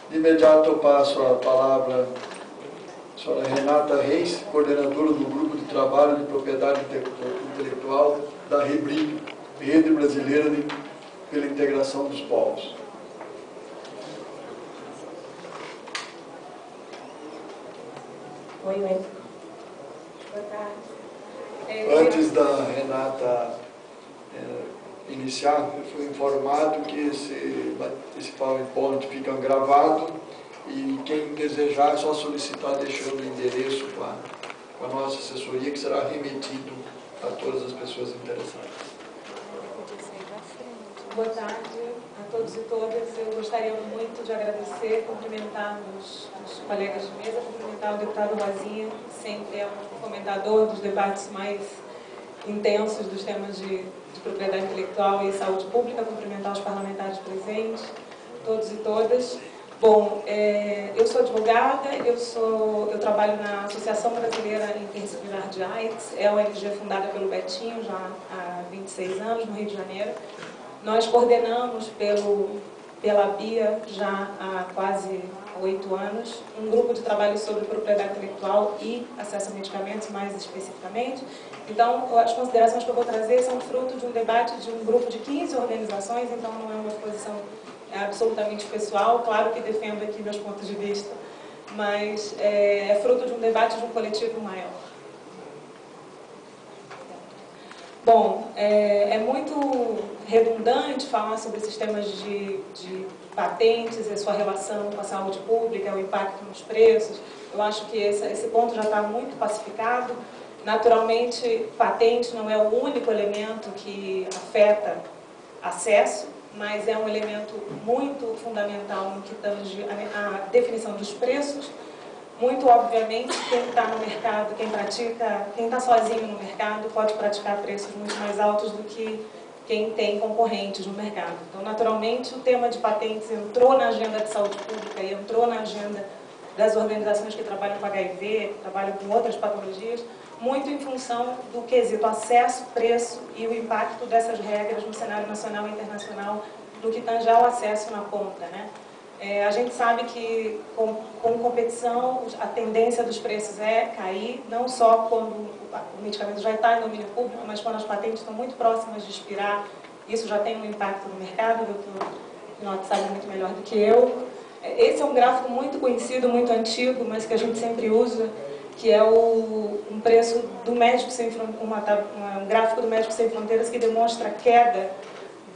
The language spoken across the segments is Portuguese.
De imediato eu passo a palavra à senhora Renata Reis, coordenadora do Grupo de Trabalho de Propriedade Intelectual da REBRIG, Rede Brasileira pela Integração dos Povos. Oi. Boa tarde. Antes da Renata iniciar, eu fui informado que esse PowerPoint fica gravado e quem desejar é só solicitar deixando o endereço com a nossa assessoria, que será remetido a todas as pessoas interessadas. Boa tarde a todos e todas. Eu gostaria muito de agradecer, cumprimentar os colegas de mesa, cumprimentar o deputado Rosinha, que sempre é um fomentador dos debates mais intensos dos temas de propriedade intelectual e saúde pública, cumprimentar os parlamentares presentes, todos e todas. Bom, eu sou advogada, eu trabalho na Associação Brasileira Interdisciplinar de AIDS, é uma ONG fundada pelo Betinho já há 26 anos, no Rio de Janeiro. Nós coordenamos pela BIA já há quase 8 anos um grupo de trabalho sobre propriedade intelectual e acesso a medicamentos, mais especificamente. Então, as considerações que eu vou trazer são fruto de um debate de um grupo de 15 organizações, então não é uma posição absolutamente pessoal, claro que defendo aqui meus pontos de vista, mas é fruto de um debate de um coletivo maior. Bom, é muito redundante falar sobre esses temas de patentes e a sua relação com a saúde pública, o impacto nos preços. Eu acho que esse ponto já está muito pacificado. Naturalmente, patente não é o único elemento que afeta acesso, mas é um elemento muito fundamental no que tange a definição dos preços. Muito obviamente, quem está no mercado, quem está sozinho no mercado pode praticar preços muito mais altos do que quem tem concorrentes no mercado. Então, naturalmente, o tema de patentes entrou na agenda de saúde pública e entrou na agenda das organizações que trabalham com HIV, que trabalham com outras patologias, muito em função do quesito acesso, preço e o impacto dessas regras no cenário nacional e internacional no que tange ao acesso na ponta, né? A gente sabe que com competição a tendência dos preços é cair, não só quando o medicamento já está em domínio público, mas quando as patentes estão muito próximas de expirar, isso já tem um impacto no mercado, o doutor Pinotto sabe muito melhor do que eu. Esse é um gráfico muito conhecido, muito antigo, mas que a gente sempre usa, que é um preço do Médico Sem Fronteiras, um gráfico do Médico Sem Fronteiras que demonstra a queda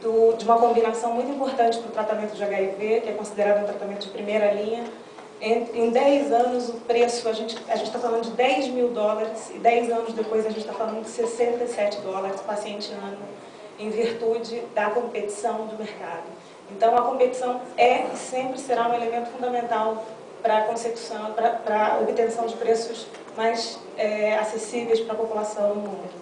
de uma combinação muito importante para o tratamento de HIV, que é considerado um tratamento de primeira linha. Em 10 anos, o preço, a gente está falando de $10 mil, e 10 anos depois a gente está falando de $67 paciente ano, em virtude da competição do mercado. Então, a competição é e sempre será um elemento fundamental para a consecução, para a obtenção de preços mais acessíveis para a população no mundo.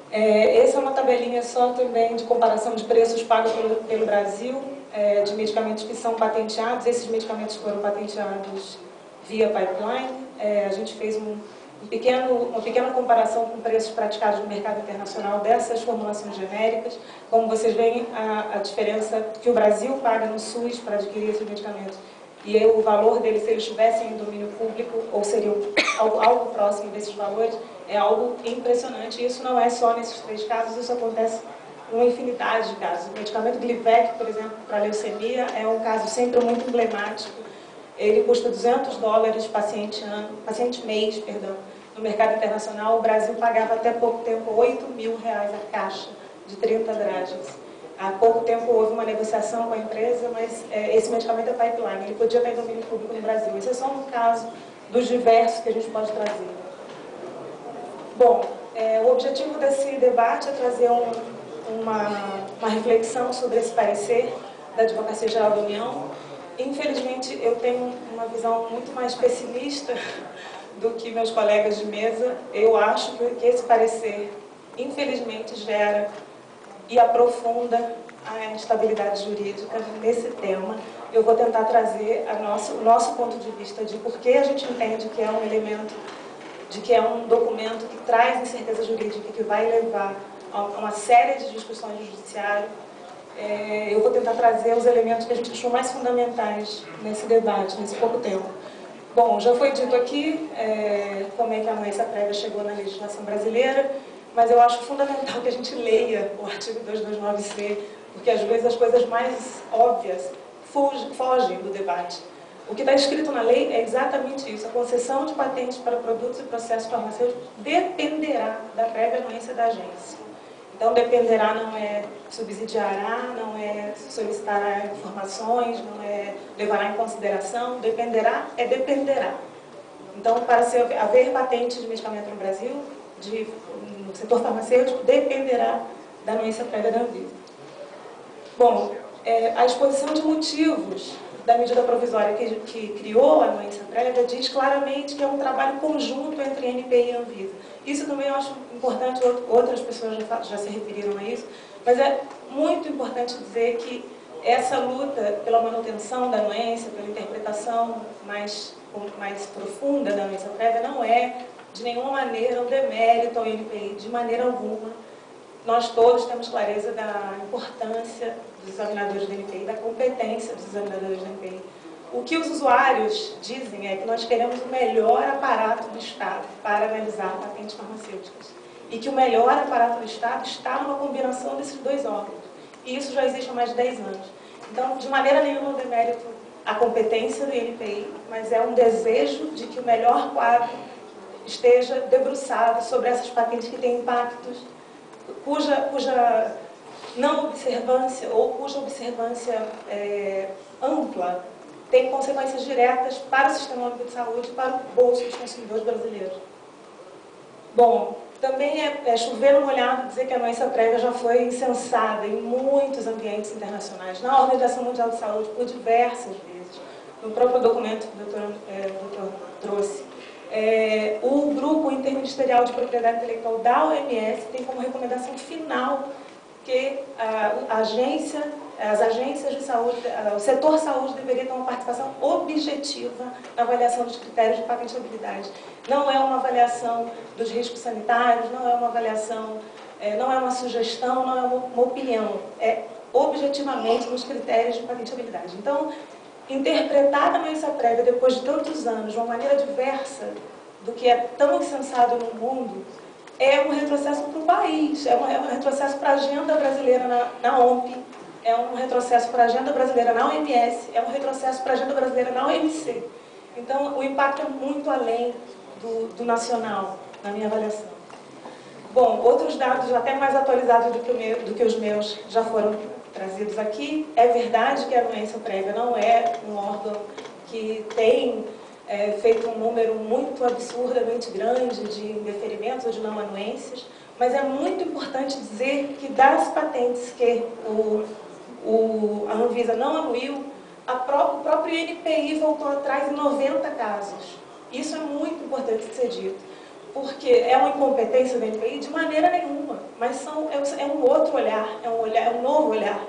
Essa é uma tabelinha só também de comparação de preços pagos pelo Brasil, de medicamentos que são patenteados. Esses medicamentos foram patenteados via pipeline. A gente fez uma pequena comparação com preços praticados no mercado internacional dessas formulações genéricas. Como vocês veem, a diferença que o Brasil paga no SUS para adquirir esses medicamentos e o valor deles, se eles estivessem em domínio público, ou seriam algo próximo desses valores, é algo impressionante. E isso não é só nesses 3 casos, isso acontece em uma infinidade de casos. O medicamento Glivec, por exemplo, para leucemia, é um caso sempre muito emblemático. Ele custa $200 paciente mês, no mercado internacional. O Brasil pagava até pouco tempo R$8 mil a caixa de 30 dragens. Há pouco tempo houve uma negociação com a empresa, mas esse medicamento é pipeline, ele podia estar em domínio público no Brasil. Esse é só um caso dos diversos que a gente pode trazer. Bom, o objetivo desse debate é trazer uma reflexão sobre esse parecer da Advocacia Geral da União. Infelizmente, eu tenho uma visão muito mais pessimista do que meus colegas de mesa. Eu acho que esse parecer, infelizmente, gera e aprofunda a instabilidade jurídica nesse tema. Eu vou tentar trazer o nosso ponto de vista de por que a gente entende que é um elemento, de que é um documento que traz incerteza jurídica, que vai levar a uma série de discussões no judiciário, eu vou tentar trazer os elementos que a gente achou mais fundamentais nesse debate, nesse pouco tempo. Bom, já foi dito aqui como é que a anuência prévia chegou na legislação brasileira, mas eu acho fundamental que a gente leia o artigo 229C, porque às vezes as coisas mais óbvias fogem do debate. O que está escrito na lei é exatamente isso. A concessão de patentes para produtos e processos farmacêuticos dependerá da prévia anuência da agência. Então, dependerá não é subsidiará, não é solicitará informações, não é levará em consideração. Dependerá é dependerá. Então, para haver patente de medicamento no Brasil, no setor farmacêutico, dependerá da anuência prévia da Anvisa. Bom, a exposição de motivos da medida provisória que criou a anuência prévia diz claramente que é um trabalho conjunto entre NPI e Anvisa. Isso também eu acho importante, outras pessoas já se referiram a isso, mas é muito importante dizer que essa luta pela manutenção da anuência, pela interpretação mais profunda da anuência prévia, não é de nenhuma maneira um demérito ao NPI, de maneira alguma. Nós todos temos clareza da importância dos examinadores do NPI, da competência dos examinadores do NPI. O que os usuários dizem é que nós queremos o melhor aparato do Estado para analisar patentes farmacêuticas. E que o melhor aparato do Estado está numa combinação desses dois órgãos. E isso já existe há mais de 10 anos. Então, de maneira nenhuma, não demérito a competência do INPI, mas é um desejo de que o melhor quadro esteja debruçado sobre essas patentes que têm impactos, cuja não observância ou cuja observância ampla tem consequências diretas para o Sistema Único de Saúde e para o bolso dos consumidores brasileiros. Bom, também é chover no molhado dizer que a anuência prévia já foi incensada em muitos ambientes internacionais, na Organização Mundial de Saúde, por diversas vezes. No próprio documento que o doutor trouxe. O Grupo Interministerial de Propriedade Intelectual da OMS tem como recomendação final que as agências de saúde, o setor saúde deveria ter uma participação objetiva na avaliação dos critérios de patentabilidade. Não é uma avaliação dos riscos sanitários, não é uma avaliação, não é uma sugestão, não é uma opinião. É objetivamente nos critérios de patentabilidade. Então, interpretar a anuência prévia depois de tantos anos de uma maneira diversa do que é tão insensado no mundo é um retrocesso para o país, é um retrocesso para a agenda brasileira na OMP, é um retrocesso para a agenda brasileira na OMS, é um retrocesso para a agenda brasileira na OMC. Então, o impacto é muito além do nacional, na minha avaliação. Bom, outros dados até mais atualizados do que os meus já foram trazidos aqui. É verdade que a anuência prévia não é um órgão que tem feito um número muito absurdamente grande de indeferimentos ou de não anuências, mas é muito importante dizer que das patentes que a Anvisa não anuiu, o próprio INPI voltou atrás em 90 casos. Isso é muito importante de ser dito, porque é uma incompetência do INPI de maneira nenhuma, mas é um outro olhar, é um novo olhar.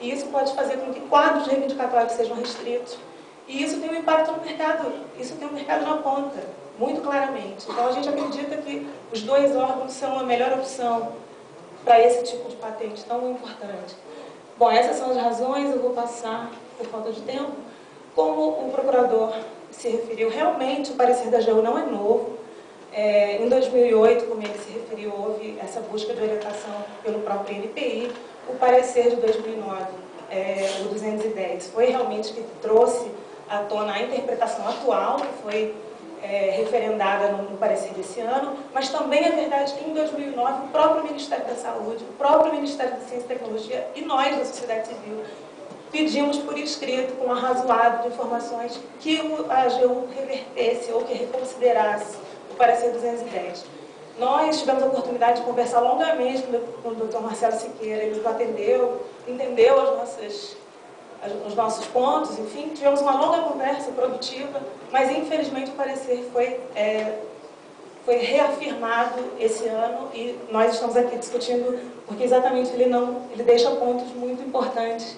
E isso pode fazer com que quadros reivindicatórios sejam restritos. E isso tem um impacto no mercado, isso tem um mercado na ponta, muito claramente. Então a gente acredita que os dois órgãos são a melhor opção para esse tipo de patente tão importante. Bom, essas são as razões, eu vou passar por falta de tempo. Como o procurador se referiu, realmente o parecer da AGU não é novo. Em 2008, como ele se referiu, houve essa busca de orientação pelo próprio INPI. O parecer de 2009, o 210, foi realmente que trouxe à tona a interpretação atual, que foi referendada no parecer desse ano, mas também é verdade que em 2009 o próprio Ministério da Saúde, o próprio Ministério da Ciência e Tecnologia e nós da sociedade civil pedimos por escrito, com um arrazoado de informações, que a AGU revertesse ou que reconsiderasse o parecer 210. Nós tivemos a oportunidade de conversar longamente com o Dr. Marcelo Siqueira, ele nos atendeu, entendeu os nossos pontos, enfim, tivemos uma longa conversa produtiva, mas infelizmente o parecer foi reafirmado esse ano e nós estamos aqui discutindo porque exatamente ele deixa pontos muito importantes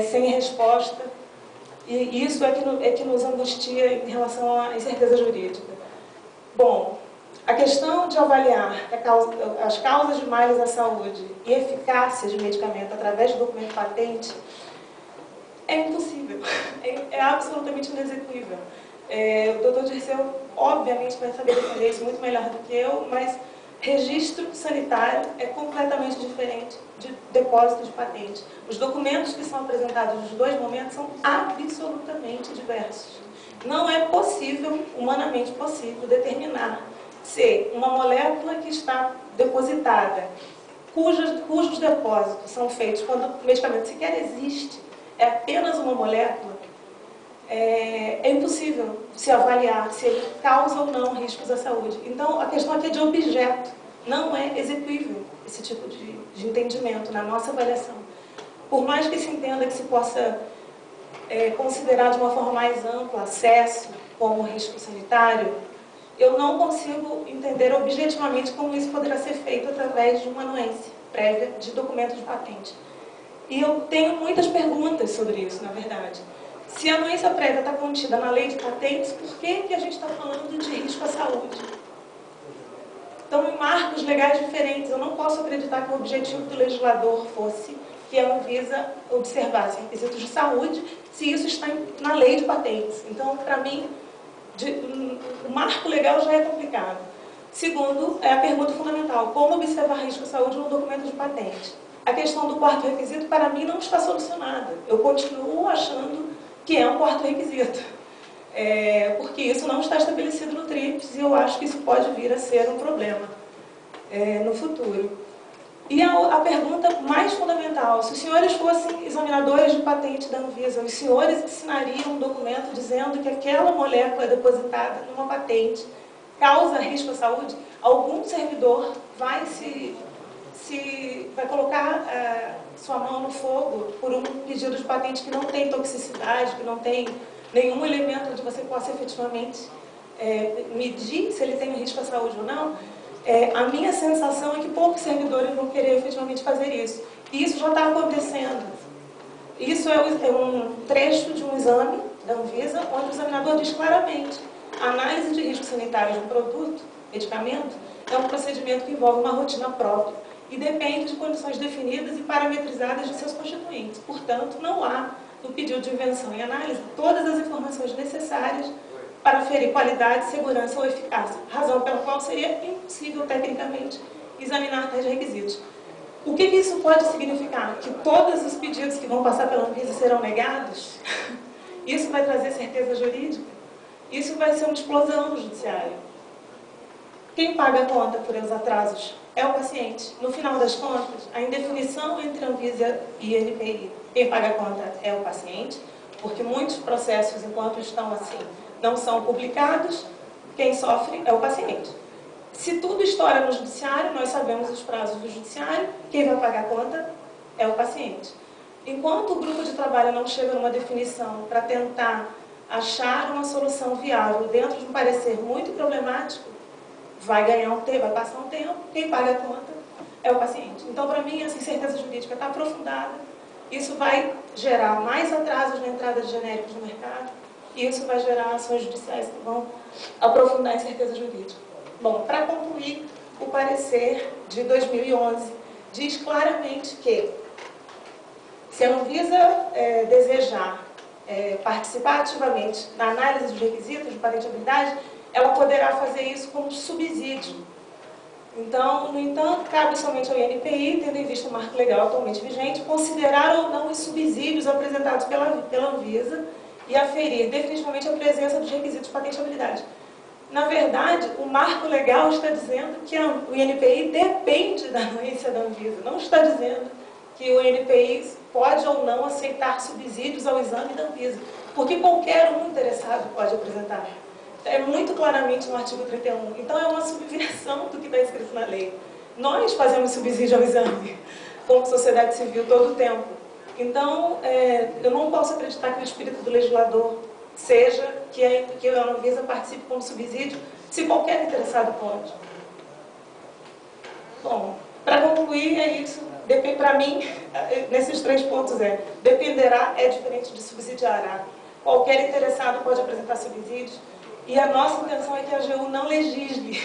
sem resposta, e isso é que nos angustia em relação à incerteza jurídica. Bom, A questão de avaliar as causas de males à saúde e eficácia de medicamento através do documento patente é impossível, é absolutamente inexequível. O Dr. Dirceu, obviamente, vai saber defender isso muito melhor do que eu, mas registro sanitário é completamente diferente de depósito de patente. Os documentos que são apresentados nos dois momentos são absolutamente diversos. Não é possível, humanamente possível, determinar se uma molécula que está depositada, cujos depósitos são feitos quando o medicamento sequer existe, é apenas uma molécula, é impossível se avaliar se ele causa ou não riscos à saúde. Então, a questão aqui é de objeto, não é exequível esse tipo de entendimento na nossa avaliação. Por mais que se entenda que se possa considerar de uma forma mais ampla acesso como risco sanitário, eu não consigo entender objetivamente como isso poderá ser feito através de uma anuência prévia de documento de patente. E eu tenho muitas perguntas sobre isso, na verdade. Se a anuência prévia está contida na lei de patentes, por que a gente está falando de risco à saúde? Então, em marcos legais diferentes, eu não posso acreditar que o objetivo do legislador fosse que a Anvisa observasse requisitos de saúde, se isso está na lei de patentes. Então, para mim, o marco legal já é complicado. Segundo, é a pergunta fundamental: como observar risco à saúde no documento de patente? A questão do quarto requisito, para mim, não está solucionada. Eu continuo achando que é um quarto requisito, porque isso não está estabelecido no TRIPS e eu acho que isso pode vir a ser um problema no futuro. E a pergunta mais fundamental: se os senhores fossem examinadores de patente da Anvisa, os senhores assinariam um documento dizendo que aquela molécula depositada numa patente causa risco à saúde? Algum servidor vai colocar sua mão no fogo por um pedido de patente que não tem toxicidade, que não tem nenhum elemento onde você possa efetivamente medir se ele tem risco à saúde ou não? A minha sensação é que poucos servidores vão querer efetivamente fazer isso. E isso já está acontecendo. Isso é um trecho de um exame da Anvisa, onde o examinador diz claramente: a análise de risco sanitário de um produto, medicamento, é um procedimento que envolve uma rotina própria e depende de condições definidas e parametrizadas de seus constituintes. Portanto, não há, no pedido de invenção e análise, todas as informações necessárias para aferir qualidade, segurança ou eficácia, razão pela qual seria impossível tecnicamente examinar tais requisitos. O que isso pode significar? Que todos os pedidos que vão passar pela Anvisa serão negados? Isso vai trazer certeza jurídica? Isso vai ser uma explosão no judiciário. Quem paga a conta por os atrasos é o paciente. No final das contas, a indefinição entre Anvisa e NPI, quem paga a conta é o paciente, porque muitos processos, enquanto estão assim, não são publicados, quem sofre é o paciente. Se tudo estoura no judiciário, nós sabemos os prazos do judiciário, quem vai pagar a conta é o paciente. Enquanto o grupo de trabalho não chega numa definição para tentar achar uma solução viável dentro de um parecer muito problemático, vai passar um tempo, quem paga a conta é o paciente. Então, para mim, essa incerteza jurídica está aprofundada, isso vai gerar mais atrasos na entrada de genéricos no mercado, e isso vai gerar ações judiciais que vão aprofundar a incerteza jurídica. Bom, para concluir, o parecer de 2011 diz claramente que, se a Anvisa desejar participar ativamente na análise dos requisitos de patenteabilidade, ela poderá fazer isso como subsídio. Então, no entanto, cabe somente ao INPI, tendo em vista o marco legal atualmente vigente, considerar ou não os subsídios apresentados pela Anvisa e aferir definitivamente a presença dos requisitos de patenteabilidade. Na verdade, o marco legal está dizendo que o INPI depende da anuência da Anvisa, não está dizendo que o INPI pode ou não aceitar subsídios ao exame da Anvisa, porque qualquer um interessado pode apresentar. É muito claramente no artigo 31. Então, é uma subversão do que está escrito na lei. Nós fazemos subsídio ao exame, como sociedade civil, todo o tempo. Então, eu não posso acreditar que o espírito do legislador seja que a Anvisa participe como subsídio, se qualquer interessado pode. Bom, para concluir, é isso. Para mim, nesses 3 pontos dependerá é diferente de subsidiará. Qualquer interessado pode apresentar subsídios, e a nossa intenção é que a AGU não legisle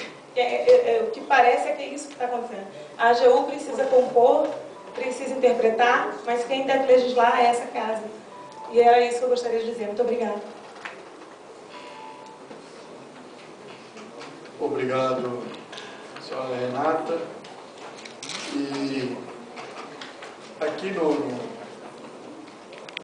O que parece é que é isso que está acontecendo. A AGU precisa compor, precisa interpretar, mas quem deve legislar é essa casa. E era isso que eu gostaria de dizer. Muito obrigada. Obrigado, senhora Renata. E aqui no